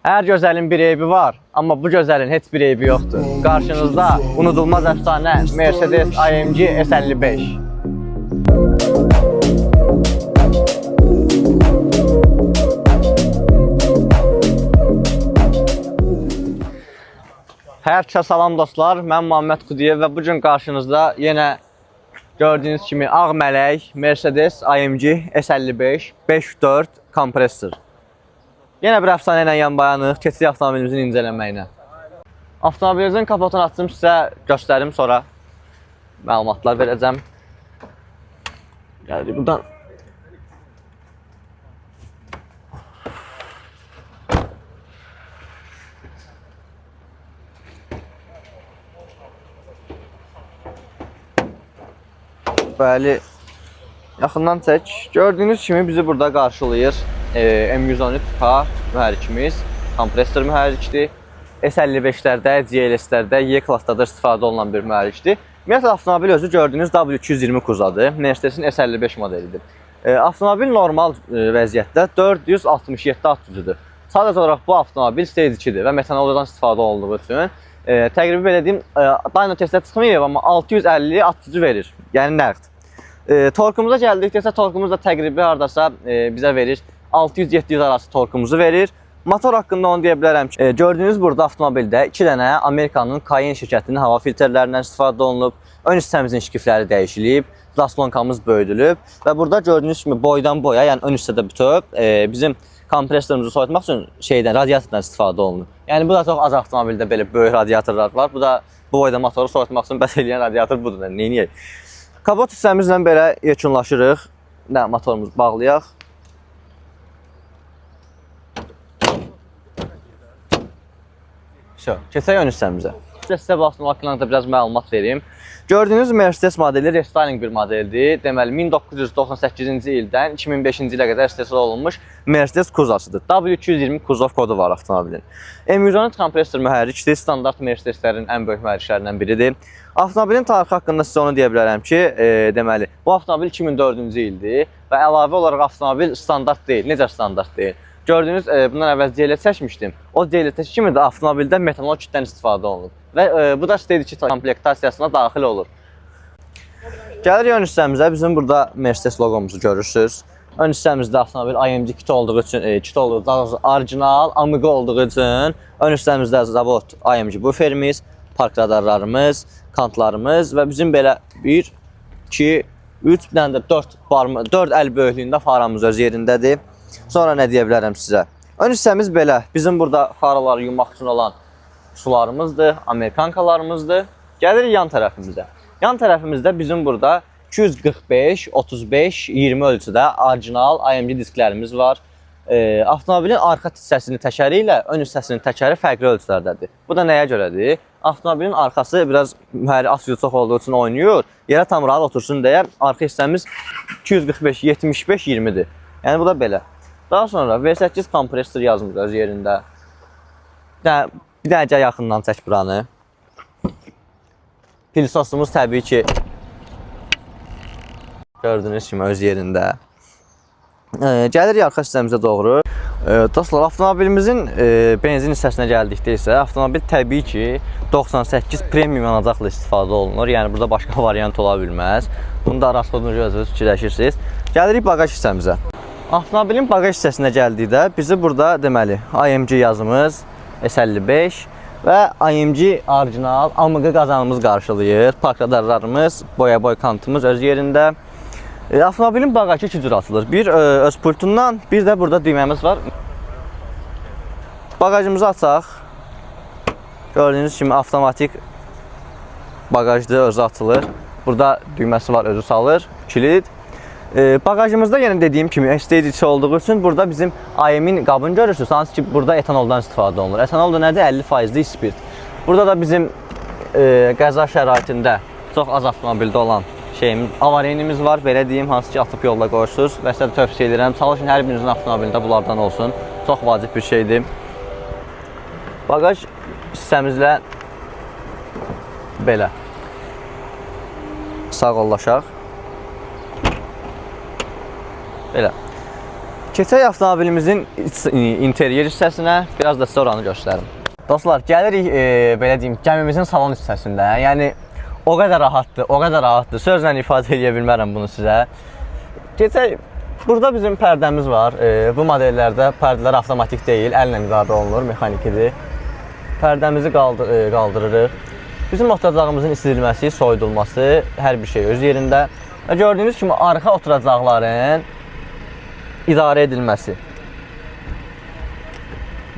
Hər gözəlin bir eybi var, amma bu gözəlin heç bir eybi yoxdur. Qarşınızda unudulmaz əfsanə Mercedes AMG S55. Hər kəsə salam dostlar, mən Muhammed Qudiyev və bugün qarşınızda yenə gördüyünüz kimi ağ mələk Mercedes AMG S55 5.4 kompresor. Yenə bir əfsanə ilə yan bayanıq, keçirik avtomobilimizin incələnməyinə. Avtomobilimizin kapotunu açdım, sizə göstərim, sonra məlumatlar verəcəm. Gəlirik buradan. Bəli, yaxından çək. Gördüyünüz kimi bizi burada qarşılayır M113K mühərrikimiz, kompresor mühərrikdir. S55-lərdə, GLS-lərdə, Y-klasslarda istifadə olunan bir mühərrikdir. Ümumiyyətlə, avtomobil özü gördüyünüz W220 kuzadır. Mercedesin S55 modelidir. Avtomobil normal vəziyyətdə 467 at gücüdür. Sadəcə olaraq bu avtomobil Stage 2-dir və metanoldan istifadə olunduğu üçün təqribi belə deyim, dyno testə çıxmayıb, amma 650 at gücü verir, yəni nəqd. Torkumuza gəldikdə isə torkumuz da təqribi hardasa bizə verir, 600-700 arası torkumuzu verir. Motor haqqında onu deyə bilərəm ki, gördüyünüz burada avtomobildə 2 dənə Amerikanın Cayenne şirkətinin hava filtrlərindən istifadə olunub, ön hissəmizin şkifləri dəyişilib, zaslonkamız böyüdülüb və burada gördüyünüz kimi boydan boya, yəni ön hissədə bütöv, bizim kompresorumuzu soyutmaq üçün radiatordan istifadə olunur. Yəni bu da çox az avtomobildə belə böyük radiatorlar var. Bu da bu boyda motoru soyutmaq üçün bəs eləyən radiator budur. Neyniyək? Kapot hissəmizlə belə yekunlaşırıq. Motorumuzu bağlayaq. Keçək ön hissəmizə. Sizə bu avtomobil haqqında biraz məlumat vereyim. Gördüyünüz Mercedes modeli restyling bir modeldir. Deməli, 1998-ci ildən 2005-ci ilə qədər istehsal olunmuş Mercedes kuzasıdır. W220 kuzov kodu var avtomobilin. M113 kompresor mühərrikdir. Standart Mercedeslərin ən böyük mühərriklərindən biridir. Avtomobilin tarixi haqqında sizə onu deyə bilərəm ki, deməli, bu avtomobil 2004-cü ildir və əlavə olaraq avtomobil standart deyil. Necə standart deyil? Gördüyünüz, bundan əvvəl GLS çəkmişdim. O GLS kimi də avtomobildə metanol kitdən istifadə olunub. Və bu da Stage 2 komplektasiyasına daxil olur. Gəlirik ön hissəmizə. Bizim burada Mercedes logomuzu görürsünüz. Ön hissəmizdə avtomobil AMG kit olduğu üçün, orijinal, Amiga olduğu üçün ön hissəmizdə zavod AMG buferimiz, park radarlarımız, kantlarımız və bizim belə 1, 2, 3, bir dənə də 4 əl böyüklüyündə faramız öz yerindədir. Sonra nə deyə bilərəm sizə? Ön hissəmiz belə. Bizim burada faraları yumaq üçün olan sularımızdır, Amerikankalarımızdır. Gəlirik yan tərəfimizə. Yan tərəfimizdə bizim burada 245, 35, 20 ölçüdə orijinal AMG disklərimiz var. Avtomobilin arxa hissəsinin təkəri ilə ön hissəsinin təkəri fərqli ölçülərdədir. Bu da nəyə görədir? Avtomobilin arxası biraz as gücü çox olduğu üçün oynayır. Yerə tam rahat otursun deyə arxa hissəmiz 245, 75, 20-dir. Yəni bu da belə. Daha sonra V8 kompresor yazılır öz yerində. Bir dənəcə yaxından çək buranı. Pilsosumuz təbii ki gördüyünüz kimi öz yerində. Gəlirik arxa hissəmizə doğru. Dostlar, avtomobilimizin benzin hissəsinə gəldikdə isə avtomobil təbii ki 98 premium yanacaqla istifadə olunur. Yəni burada başqa variant ola bilməz. Bunu da rasxodunu gözünüz fikirləşirsiniz. Gəlirik bagaj hissəmizə. Avtomobilin bagaj hissəsinə gəldikdə bizi burada deməli AMG yazımız S55 və AMG orijinal Amiga qazanımız qarşılayır. Park radarlarımız, boya-boy kantımız öz yerində. Avtomobilin bagajı iki cür açılır. Bir öz pultundan, bir də burada düyməmiz var. Bagajımızı açaq. Gördüyünüz kimi avtomatik bagajda özü açılır. Burada düyməsi var, özü salır, kilit. Bagajımızda yenə dediyim kimi Stage 2 olduğu üçün burada bizim AMG-in qabını görürsünüz. Sanki ki burada etanoldan istifadə olunur. Etanol da nədir? 50% spirt. Burada da bizim qəza şəraitində çox az avtomobildə olan avarenimiz var. Belə deyim, hansı ki atıb yolda qoyursunuz və sizə tövsiyə edirəm. Çalışın hər birinizin avtomobilində bunlardan olsun. Çox vacib bir şeydir. Bagaj hissəmizlə belə sağollaşaq. Belə. Keçək avtomobilimizin interyer hissəsinə, biraz da sizə oranı göstərim. Dostlar, gəlirik belə deyim, gəmimizin salon hissəsində. Yəni o qədər rahatdır. Sözlə ifadə edə bilmərəm bunu sizə. Keçək, burada bizim pərdəmiz var. Bu modellərdə pərdələr avtomatik deyil, əllə idarə olunur, mexanikidir. Pərdəmizi qaldırırıq. Bizim oturacağımızın isidilməsi, soyudulması, hər bir şey öz yerində. Və gördüyünüz kimi arxa oturacaqların idarə edilməsi.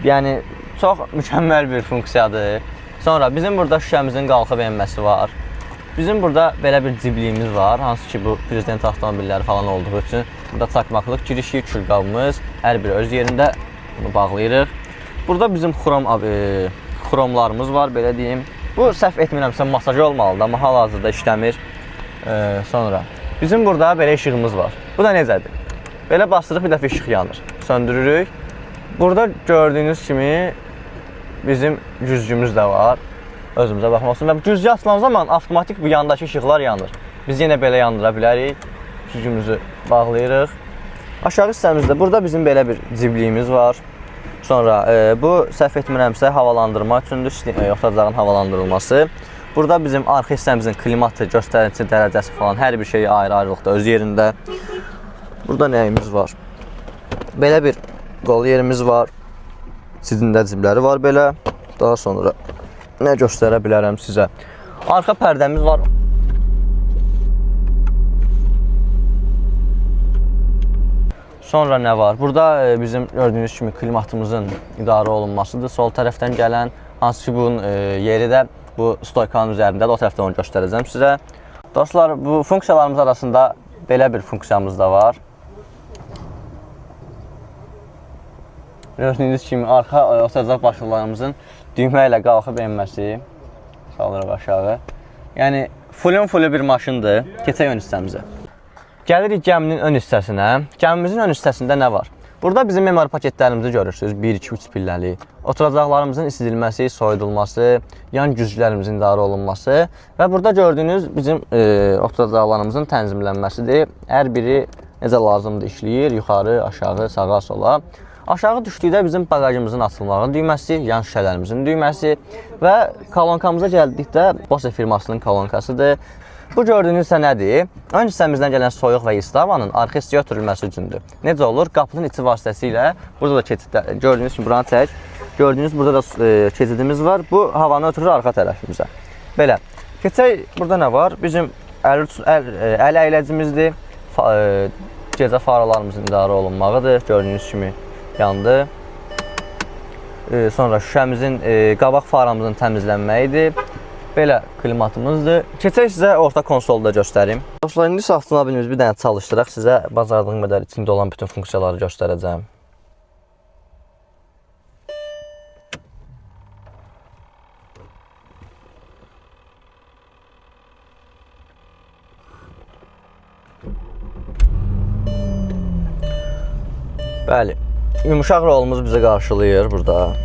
Yəni çox mükəmməl bir funksiyadır. Sonra bizim burada şüşəmizin qalxıb enməsi var. Bizim burada belə bir cibliyimiz var, hansı ki bu prezident avtomobilləri falan olduğu üçün. Burada çakmaklıq girişi, külqabımız, hər biri öz yerində, bunu bağlayırıq. Burada bizim xromlarımız var, belə deyim. Bu səhv etmirəmsə masaj olmalıdır, amma hal-hazırda işləmir. Sonra bizim burada belə işığımız var. Bu da necədir? Belə bastırıq, bir dəfə işıq yanır. Söndürürük. Burada gördüyünüz kimi bizim güzgümüz də var. Özümüzə baxmaq üçün. Və güzgü açılan zaman avtomatik bu yandakı işıqlar yanır. Biz yenə belə yandıra bilərik. Güzgümüzü bağlayırıq. Aşağı hissəmizdə burada bizim belə bir cibliyimiz var. Sonra bu səhv etmirəmsə havalandırma üçündür, oturacağın havalandırılması. Burada bizim arxa hissəmizin klimatı, göstərici dərəcəsi falan hər bir şey ayrı-ayrılıqda öz yerində. Burada nəyimiz var? Belə bir qol yerimiz var. Sizində cibləri var belə. Daha sonra nə göstərə bilərəm sizə? Arxa pərdəmiz var. Sonra nə var? Burada bizim gördüyünüz kimi klimatımızın idarə olunmasıdır. Sol tərəfdən gələn, hansı ki bunun yeri də bu stoykanın üzərindədir. O tərəfdən onu göstərəcəm sizə. Dostlar, bu funksiyalarımız arasında belə bir funksiyamız da var. Gördüyünüz kimi arxa oturacaq başlıqlarımızın düymə ilə qalxıb enməsi. Salırıq aşağı. Yəni full bir maşındır. Keçək ön hissəmizə. Gəlirik gəminin ön hissəsinə. Gəmimizin ön hissəsində nə var? Burada bizim memori paketlərimizi görürsünüz. 1, 2, 3 pilləli. Oturacaqlarımızın isidilməsi, soyudulması, yan güzgülərimizin idarə olunması və burada gördüyünüz bizim oturacaqlarımızın tənzimlənməsidir. Hər biri necə lazımdır işləyir. Yuxarı, aşağı, sağa, sola. Aşağı düşdükdə bizim bagajımızın açılmağının düyməsi, yan şüşələrimizin düyməsi və kolonkamıza gəldikdə Bose firmasının kolonkasıdır. Bu gördüyünüz isə nədir? Ön hissəmizdən gələn soyuq və isti havanın arxa hissəyə ötürülməsi üçündür. Necə olur? Qapının içi vasitəsilə, burada da keçiddə, gördüyünüz kimi buranı çək. Gördüyünüz burada da keçidimiz var. Bu havanı ötürür arxa tərəfimizə. Belə. Keçək, burada nə var? Bizim əl əyləcimizdir. Gecə faralarımızın idarə olunmağıdır. Gördüyünüz kimi yandı. Sonra şüşəmizin, qabaq faramızın təmizlənməyidir. Belə klimatımızdır. Keçək sizə orta konsolda göstərim. Dostlar, indi isə avtomobilimizi bir dənə çalışdıraq. Sizə bacardığım qədər içində olan bütün funksiyaları göstərəcəm. Bəli, yumuşaq rolumuz bizi qarşılayır burada.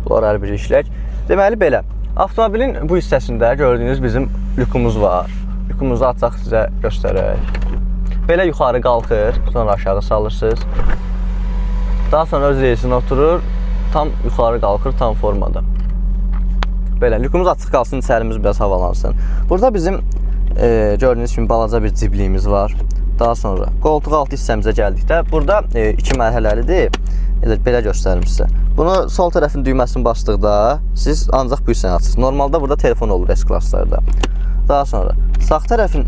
Bunlar hər biri işlək. Deməli belə, avtomobilin bu hissəsində gördüyünüz bizim lükumuz var. Lükumuzu açaq sizə göstərək. Belə yuxarı qalxır, sonra aşağı salırsınız. Daha sonra öz reysinə oturur, tam yuxarı qalxır, tam formada. Belə, lükumuz açıq qalsın, içərimiz biraz havalansın. Burada bizim gördüyünüz kimi balaca bir cibliyimiz var. Daha sonra qoltuq altı hissəmizə gəldikdə, burada 2 mərhələlidir. Belə göstərim sizə. Bunu sol tərəfin düyməsini basdıqda siz ancaq bu hissəni açırsınız. Normalda burada telefon olur S-klasslarda. Daha sonra sağ tərəfin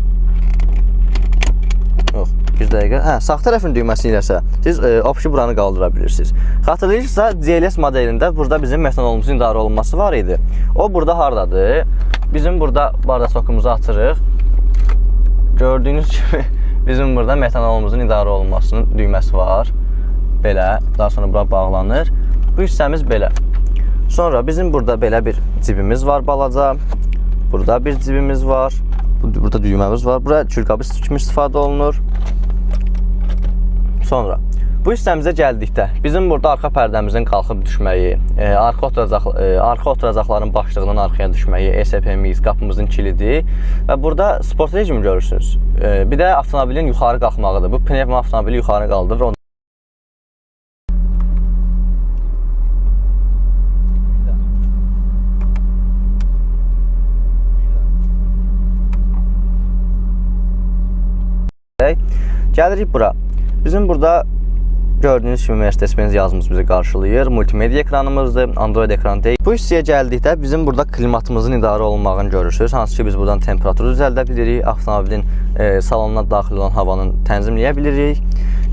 bir dəqiqə. Sağ tərəfin düyməsi ilə isə siz opşi buranı qaldıra bilirsiniz. Xatırlayırsınızsa GLS modelində burada bizim metanolumuzun idarə olunması var idi. O burada hardadır? Bizim burada bardasokumuzu açırıq. Gördüyünüz kimi bizim burada metanolumuzun idarə olunmasının düyməsi var. Belə, daha sonra bura bağlanır. Bu hissəmiz belə. Sonra bizim burada belə bir cibimiz var balaca. Burada bir cibimiz var. Burada düyməmiz var. Bura külqabı kimi istifadə olunur. Sonra Bu hissəmizə gəldikdə, bizim burada arxa pərdəmizin qalxıb düşməyi, arxa oturacaqların başlığının arxaya düşməyi, ESP-miz, qapımızın kilidi və burada sport rejimi görürsünüz. Bir də avtomobilin yuxarı qalxmağıdır. Bu pnevma avtomobili yuxarı qaldırır. Gəlirik bura. Bizim burada gördüyünüz kimi Mercedes-Benz yazımız bizi qarşılayır. Multimedia ekranımızdır, Android ekranı deyil. Bu hissəyə gəldikdə bizim burada klimatımızın idarə olunmağını görürsünüz. Hansı ki biz buradan temperaturu düzəldə bilirik, avtomobilin salonuna daxil olan havanı tənzimləyə bilirik.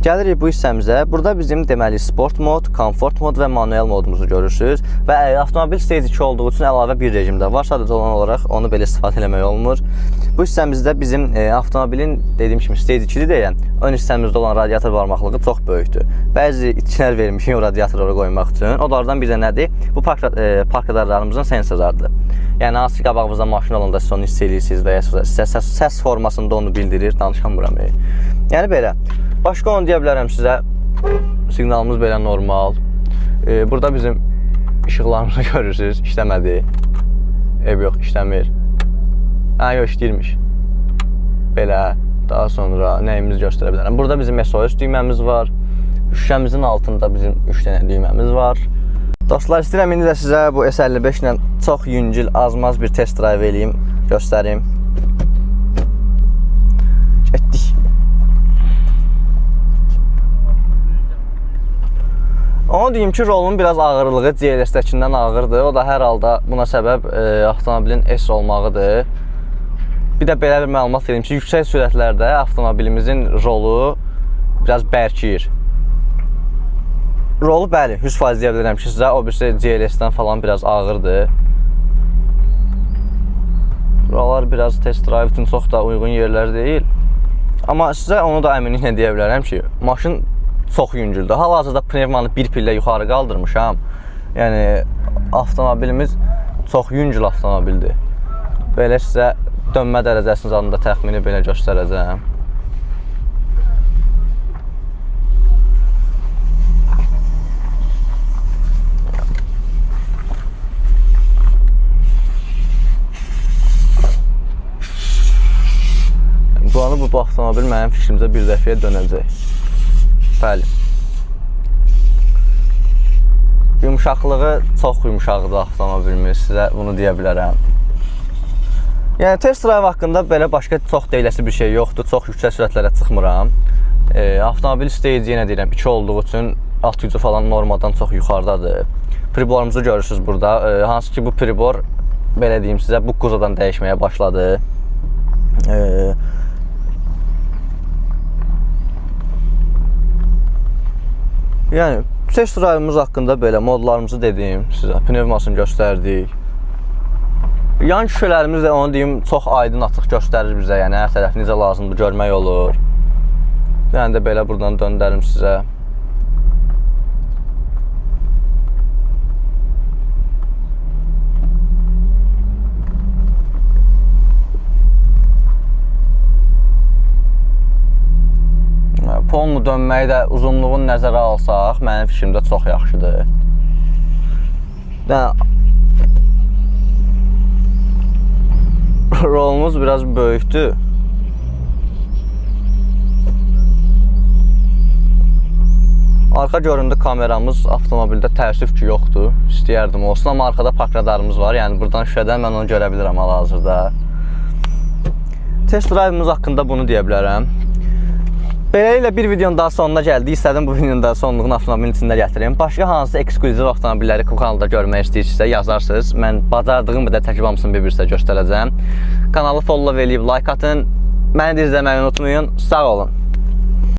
Gəlirik bu hissəmizə. Burada bizim deməli sport mod, komfort mod və manuel modumuzu görürsünüz. Və avtomobil stage 2 olduğu üçün əlavə bir rejimdə var. Sadəcə olan olaraq onu belə istifadə etmək olmur. Bu hissəmizdə bizim avtomobilin dediyim kimi stage 2-dir deyə ön hissəmizdə olan radiator barmaqlığı çox böyükdür. Bəzi itkilər vermişik o radiatorları qoymaq üçün. Onlardan bir də nədir? Bu park radarlarımızın sensorlarıdır. Yəni hansı ki qabağımızda maşın olanda siz onu hiss edirsiniz və ya səs formasında onu bildirir, danışamıram. Yəni belə. Başqa onu deyə bilərəm sizə. Siqnalımız belə normal. Burada bizim işıqlarımızı görürsünüz. İşləmədi. Yox, işləmir. Yox, işləyirmiş. Belə. Daha sonra nəyimizi göstərə bilərəm. Burada bizim SOS düyməmiz var. Şüşəmizin altında bizim 3 dənə düyməmiz var. Dostlar, istəyirəm indi də sizə bu S55 ilə çox yüngül, azmaz bir test drive eləyim, göstərim. Getdik. Onu deyim ki, rolun biraz ağırlığı GLS-dəkindən ağırdır. O da hər halda buna səbəb avtomobilin S olmağıdır. Bir də belə bir məlumat verim ki, yüksək sürətlərdə avtomobilimizin rolu biraz bərkiyir. Rolu bəli, 100% deyə bilirəm ki, sizə o birisi GLS-dən falan biraz ağırdır. Buralar biraz test drive üçün çox da uyğun yerlər deyil. Amma sizə onu da əminliklə deyə bilərəm ki, maşın çox yüngüldür. Hal-hazırda pnevmanı bir pillə yuxarı qaldırmışam. Yəni, avtomobilimiz çox yüngül avtomobildir. Belə sizə dönmə dərəcəsinin adında təxmini belə göstərəcəm. Bu avtomobil mənim fikrimcə bir dəfəyə dönəcək. Bəli. Yumuşaqlığı çox yumuşaqdır avtomobilimiz, sizə bunu deyə bilərəm. Yəni, test drive haqqında belə başqa çox deyiləsi bir şey yoxdur. Çox yüksək sürətlərə çıxmıram. Avtomobil stage yenə deyirəm, 2 olduğu üçün alt gücü falan normadan çox yuxarıdadır. Priborumuzu görürsünüz burada. Hansı ki bu pribor, belə deyim sizə, bu quzadan dəyişməyə başladı. Yəni, test drive'ımız haqqında belə modlarımızı dedim sizə, pnevmasını göstərdik. Yan şüşələrimiz də onu deyim, çox aydın açıq göstərir bizə, yəni hər tərəf necə lazımdır görmək olur. Yəni də belə buradan döndərim sizə. Polnu dönməyi də uzunluğunu nəzərə alsaq, mənim fikrimdə çox yaxşıdır. Rolumuz biraz böyükdür. Arxa göründü kameramız avtomobildə təəssüf ki, yoxdur. İstəyərdim olsun, amma arxada park radarımız var. Yəni, buradan şüşədən mən onu görə bilirəm hal-hazırda. Test drive'ımız haqqında bunu deyə bilərəm. Beləliklə bir videonun daha sonuna gəldik. İstədim bu videonun da sonluğunu avtomobilin içində gətirim. Başqa hansı ekskluziv avtomobilləri bu kanalda görmək istəyirsinizsə yazarsınız. Mən bacardığım qədər çəkib hamısını bir-birinə göstərəcəm. Kanalı follow eləyib like atın. Məni də izləməyi unutmayın. Sağ olun.